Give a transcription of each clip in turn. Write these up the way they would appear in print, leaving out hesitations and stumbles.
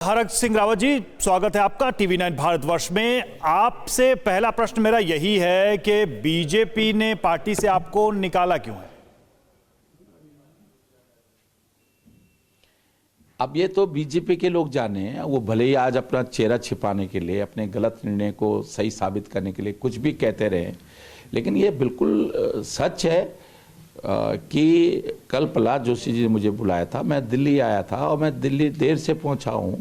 हरक सिंह रावत जी, स्वागत है आपका टीवी9 भारतवर्ष में। आपसे पहला प्रश्न मेरा यही है कि बीजेपी ने पार्टी से आपको निकाला क्यों है? अब ये तो बीजेपी के लोग जाने, वो भले ही आज अपना चेहरा छिपाने के लिए, अपने गलत निर्णय को सही साबित करने के लिए कुछ भी कहते रहे, लेकिन ये बिल्कुल सच है कि कल प्रहलाद जोशी जी ने मुझे बुलाया था। मैं दिल्ली आया था और मैं दिल्ली देर से पहुंचा हूं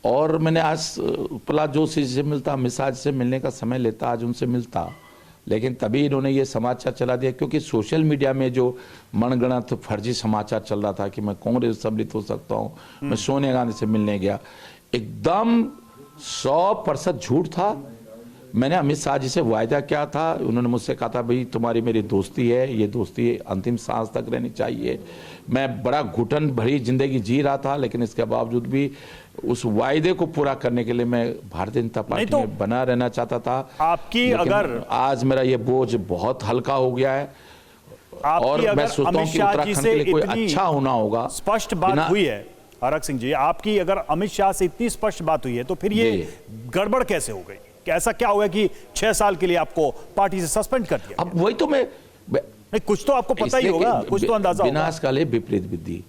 और मैंने आज प्रहलाद जोशी जी से मिलता, मिसाज से मिलने का समय लेता, आज उनसे मिलता, लेकिन तभी इन्होंने ये समाचार चला दिया, क्योंकि सोशल मीडिया में जो मनगढ़ंत फर्जी समाचार चल रहा था कि मैं कांग्रेस सम्मिलित हो सकता हूं, मैं सोनिया गांधी से मिलने गया, एकदम 100% झूठ था। मैंने अमित शाह जी से वायदा किया था, उन्होंने मुझसे कहा था भाई तुम्हारी मेरी दोस्ती है, ये दोस्ती अंतिम सांस तक रहनी चाहिए। मैं बड़ा घुटन भरी जिंदगी जी रहा था, लेकिन इसके बावजूद भी उस वायदे को पूरा करने के लिए मैं भारतीय जनता पार्टी में बना रहना चाहता था। आपकी अगर आज मेरा ये बोझ बहुत हल्का हो गया है और मैं सोचता हूँ कि उत्तराखंड के लिए कोई अच्छा होना होगा। स्पष्ट बात हुई है हरक सिंह जी, आपकी अगर अमित शाह से इतनी स्पष्ट बात हुई है तो फिर ये गड़बड़ कैसे हो गई? ऐसा क्या हुआ कि 6 साल के लिए आपको पार्टी से सस्पेंड कर दिया? अब वही तो मैं कुछ तो आपको पता ही होगा, कुछ तो अंदाजा होगा। विनाश काले विपरीत बुद्धि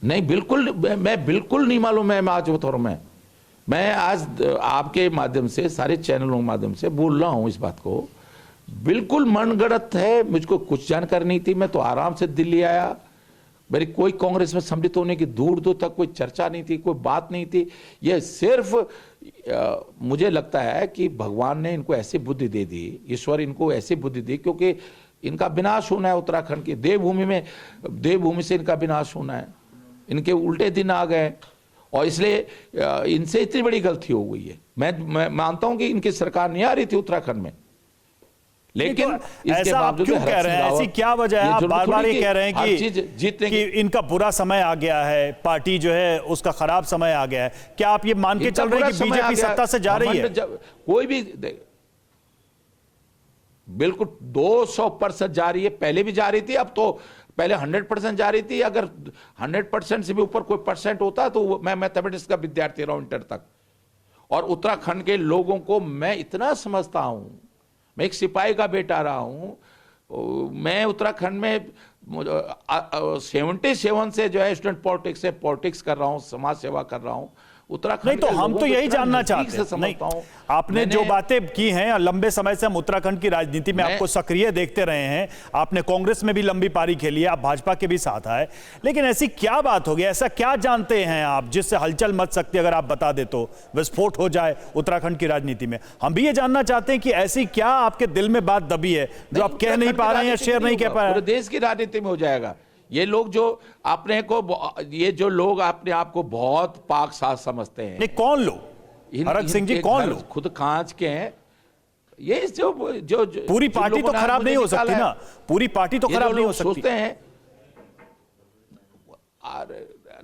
नहीं, बिल्कुल मैं बिल्कुल नहीं मालूम है। मैं आज बता रहा हूं, मैं आज आपके माध्यम से, सारे चैनलों के माध्यम से बोल रहा हूं इस बात को। बिल्कुल मनगढ़ंत है, मुझको कुछ जानकारी नहीं थी। मैं तो आराम से दिल्ली आया, मेरी कोई कांग्रेस में सम्मिलित होने की दूर दूर तक कोई चर्चा नहीं थी, कोई बात नहीं थी। यह सिर्फ मुझे लगता है कि भगवान ने इनको ऐसी बुद्धि दे दी, ईश्वर इनको ऐसी बुद्धि दी, क्योंकि इनका विनाश होना है। उत्तराखंड की देवभूमि में, देवभूमि से इनका विनाश होना है। इनके उल्टे दिन आ गए और इसलिए इनसे इतनी बड़ी गलती हो गई है। मैं मानता हूं कि इनकी सरकार नहीं आ रही थी उत्तराखंड में, लेकिन तो इसके बावजूद क्यों कह रहे हैं? ऐसी क्या वजह है? आप बार-बार ये कह रहे हैं कि इनका बुरा समय आ गया है, पार्टी जो है उसका खराब समय आ गया है। क्या आप ये मान के चल रहे हैं कि बीजेपी सत्ता से जा रही है? कोई भी बिल्कुल 200% जा रही है। पहले भी जा रही थी, अब तो पहले 100% जा रही थी। अगर 100% से भी ऊपर कोई परसेंट होता तो मैं मैथमेटिक्स का विद्यार्थी रहा हूं इंटर तक। और उत्तराखंड के लोगों को मैं इतना समझता हूं, मैं एक सिपाही का बेटा रहा हूं। मैं उत्तराखंड में 77 से जो है स्टूडेंट पॉलिटिक्स से पॉलिटिक्स कर रहा हूं, समाज सेवा कर रहा हूं। उत्तराखंड नहीं तो हम तो यही जानना चाहते हैं। नहीं, आपने जो बातें की हैं, लंबे समय से हम उत्तराखंड की राजनीति में आपको सक्रिय देखते रहे हैं। आपने कांग्रेस में भी लंबी पारी खेली है, आप भाजपा के भी साथ आए, लेकिन ऐसी क्या बात हो गई, ऐसा क्या जानते हैं आप जिससे हलचल मच सकती है? अगर आप बता दे तो विस्फोट हो जाए उत्तराखंड की राजनीति में। हम भी ये जानना चाहते हैं कि ऐसी क्या आपके दिल में बात दबी है जो आप कह नहीं पा रहे हैं या शेयर नहीं कर पा रहे हैं? देश की राजनीति में हो जाएगा। ये लोग जो अपने को, ये जो लोग अपने आप को बहुत पाक साफ समझते हैं। नहीं, कौन लोग? हरक सिंह जी, कौन लोग? खुद कांच के हैं ये। जो पूरी पार्टी तो खराब नहीं हो सकती ना, पूरी पार्टी तो खराब नहीं हो सकती। सोचते हैं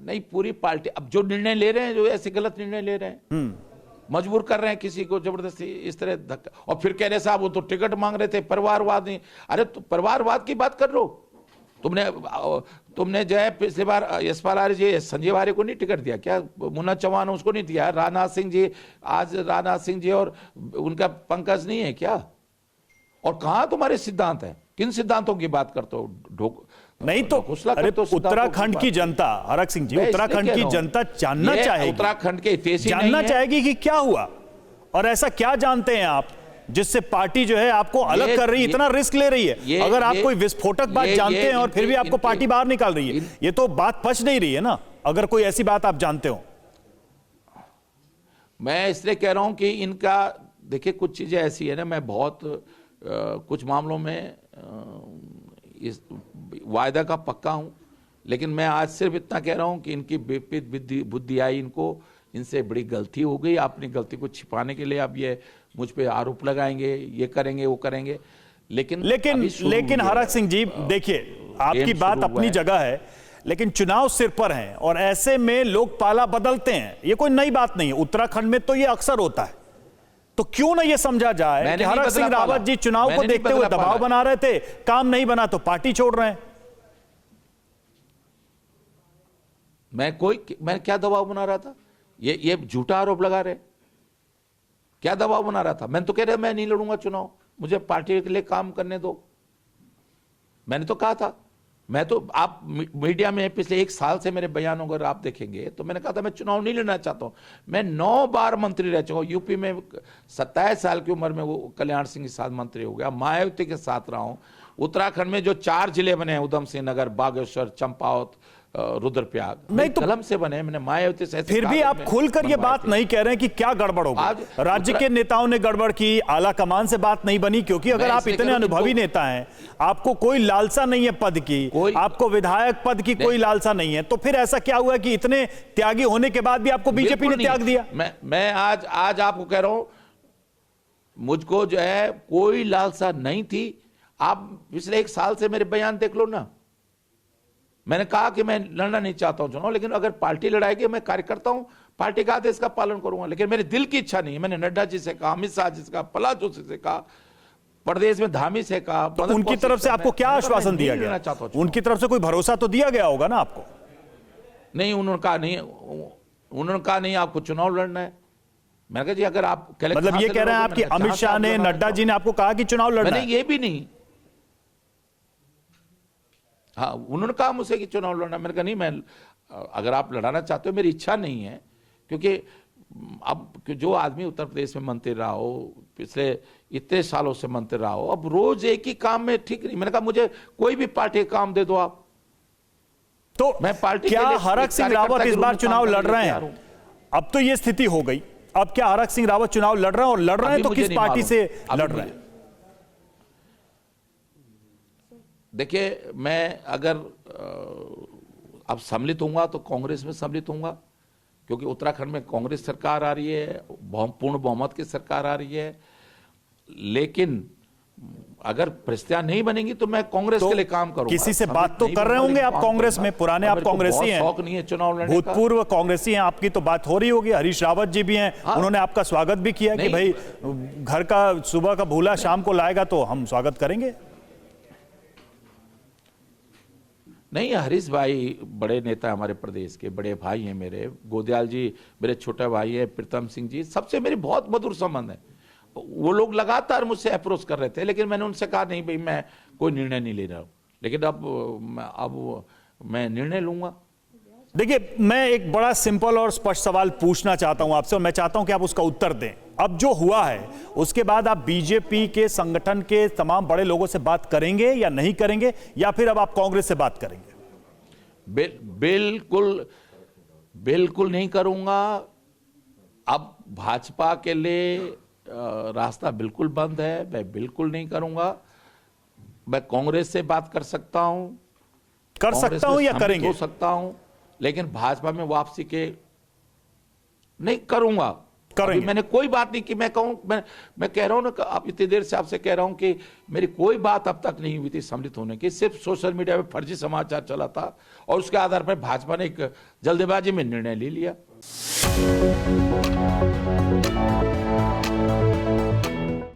नहीं, पूरी पार्टी अब जो निर्णय ले रहे हैं, जो ऐसे गलत निर्णय ले रहे हैं, मजबूर कर रहे हैं किसी को जबरदस्ती इस तरह धक्का। और फिर कह रहे साहब वो तो टिकट मांग रहे थे, परिवारवाद नहीं। अरे तो परिवारवाद की बात कर लो। तुमने जो है पिछली बार यशपाल आर्य जी, संजय वार्य को नहीं टिकट दिया क्या? मुन्ना चौहान उसको नहीं दिया? राजनाथ सिंह जी, आज राजनाथ सिंह जी और उनका पंकज नहीं है क्या? और कहां तुम्हारे सिद्धांत हैं? किन सिद्धांतों की बात करते हो? नहीं तो अरे उत्तराखंड की जनता, हरक सिंह जी, उत्तराखंड की जनता जानना चाहेगी, उत्तराखंड के इतिहास जानना चाहेगी कि क्या हुआ और ऐसा क्या जानते हैं आप जिससे पार्टी जो है आपको अलग कर रही है, इतना रिस्क ले रही है? अगर आप कोई विस्फोटक बात जानते हैं और फिर भी आपको पार्टी बाहर निकाल रही है, ये तो बात पच नहीं रही है ना, अगर कोई ऐसी बात आप जानते हो। मैं इसलिए कह रहा हूं कि इनका, देखिए कुछ चीजें ऐसी है ना, मैं बहुत कुछ मामलों में इस वायदा का पक्का हूं, लेकिन मैं आज सिर्फ इतना कह रहा हूं कि इनकी विपरीत बुद्धि आई, इनको इनसे बड़ी गलती हो गई। अपनी गलती को छिपाने के लिए अब ये मुझ पे आरोप लगाएंगे, ये करेंगे, वो करेंगे। लेकिन हरक सिंह जी, देखिए आपकी बात अपनी जगह है, लेकिन चुनाव सिर पर हैं और ऐसे में लोग पाला बदलते हैं। ये कोई नई बात नहीं है, उत्तराखंड में तो ये अक्सर होता है। तो क्यों ना ये समझा जाए कि हरक सिंह रावत जी चुनाव को देखते हुए दबाव बना रहे थे, काम नहीं बना तो पार्टी छोड़ रहे हैं। मैं क्या दबाव बना रहा था? ये झूठा आरोप लगा रहे, क्या दबाव बना रहा था? मैंने तो कह रहा मैं नहीं लड़ूंगा चुनाव, मुझे पार्टी के लिए काम करने दो। मैंने तो कहा था, मैं तो, आप मीडिया में पिछले 1 साल से मेरे बयान अगर आप देखेंगे तो मैंने कहा था मैं चुनाव नहीं लड़ना चाहता हूं। मैं 9 बार मंत्री रह चुका हूं। यूपी में 27 साल की उम्र में वो कल्याण सिंह के साथ मंत्री हो गया, मायावती के साथ रहा हूं। उत्तराखंड में जो 4 जिले बने हैं, उधम सिंह नगर, बागेश्वर, चंपावत, रुद्रप्रयाग, नहीं तो कलम से बने, मैंने मायावती से। फिर भी आप खुलकर ये बात नहीं कह रहे हैं कि क्या गड़बड़ हो गई। राज्य के नेताओं ने गड़बड़ की, आला कमान से बात नहीं बनी, क्योंकि अगर आप इतने अनुभवी नेता हैं, आपको कोई लालसा नहीं है पद की, आपको विधायक पद की कोई लालसा नहीं है, तो फिर ऐसा क्या हुआ कि इतने त्यागी होने के बाद भी आपको बीजेपी ने त्याग दिया? मैं आज आपको कह रहा हूं, मुझको जो है कोई लालसा नहीं थी। आप पिछले 1 साल से मेरे बयान देख लो ना। मैंने कहा कि मैं लड़ना नहीं चाहता हूं चुनाव, लेकिन अगर पार्टी लड़ाएगी, मैं कार्यकर्ता हूं, पार्टी का आदेश का पालन करूंगा, लेकिन मेरे दिल की इच्छा नहीं है। मैंने नड्डा जी से कहा, अमित शाह जी से कहा, प्रहलाद जोशी से कहा, प्रदेश में धामी से कहा। तो उनकी तरफ से आपको क्या आश्वासन दिया गया? उनकी तरफ से कोई भरोसा तो दिया गया होगा ना आपको? नहीं, उन्होंने कहा नहीं आपको चुनाव लड़ना है। मैंने कहा जी अगर आप मतलब ये कह रहे हैं आपकी अमित शाह ने, नड्डा जी ने आपको कहा कि चुनाव लड़ना है? ये भी नहीं। हाँ, उन्होंने कहा मुझसे कि चुनाव लड़ना। मैंने कहा नहीं, मैं, अगर आप लड़ाना चाहते हो, मेरी इच्छा नहीं है, क्योंकि अब जो आदमी उत्तर प्रदेश में मंत्री रहा हो, पिछले इतने सालों से मंत्री रहा हो, अब रोज एक ही काम में ठीक नहीं। मैंने कहा मुझे कोई भी पार्टी का काम दे दो आप। तो मैं पार्टी क्या हरक सिंह रावत इस बार चुनाव लड़ रहे हैं? अब तो ये स्थिति हो गई, अब क्या हरक सिंह रावत चुनाव लड़ रहे हैं, और लड़ रहे हैं तो किस पार्टी से लड़ रहे हैं? देखिए, मैं अगर अब सम्मिलित होऊंगा तो कांग्रेस में सम्मिलित होऊंगा, क्योंकि उत्तराखंड में कांग्रेस सरकार आ रही है, पूर्ण बहुमत की सरकार आ रही है। लेकिन अगर परिस्थितियां नहीं बनेंगी तो मैं कांग्रेस के लिए काम करूंगा। किसी से बात तो कर रहे होंगे आप कांग्रेस में, पुराने आप कांग्रेसी हैं, शौक नहीं है चुनाव लड़ने का, भूतपूर्व कांग्रेसी हैं, आपकी तो बात हो रही होगी। हरीश रावत जी भी हैं, उन्होंने आपका स्वागत भी किया कि भाई घर का सुबह का भूला शाम को लाएगा तो हम स्वागत करेंगे। नहीं, हरीश भाई बड़े नेता हमारे प्रदेश के, बड़े भाई हैं मेरे। गोदयाल जी मेरे छोटे भाई हैं, प्रीतम सिंह जी, सबसे मेरी बहुत मधुर संबंध है। वो लोग लगातार मुझसे अप्रोच कर रहे थे, लेकिन मैंने उनसे कहा नहीं भाई, मैं कोई निर्णय नहीं ले रहा हूं, लेकिन अब मैं निर्णय लूंगा। देखिए, मैं एक बड़ा सिंपल और स्पष्ट सवाल पूछना चाहता हूं आपसे, और मैं चाहता हूं कि आप उसका उत्तर दें। अब जो हुआ है उसके बाद आप बीजेपी के संगठन के तमाम बड़े लोगों से बात करेंगे या नहीं करेंगे, या फिर अब आप कांग्रेस से बात करेंगे? बिल्कुल नहीं करूंगा। अब भाजपा के लिए रास्ता बिल्कुल बंद है, मैं बिल्कुल नहीं करूंगा। मैं कांग्रेस से बात कर सकता हूं, या करेंगे? हो सकता हूं, लेकिन भाजपा में वापसी के नहीं करूंगा। मैंने कोई बात नहीं कि मैं कहूं, मैं कह रहा हूं ना, अब इतनी देर से आपसे कह रहा हूं कि मेरी कोई बात अब तक नहीं हुई थी सम्मिलित होने की। सिर्फ सोशल मीडिया पे फर्जी समाचार चला था, और उसके आधार पर भाजपा ने एक जल्दबाजी में निर्णय ले लिया।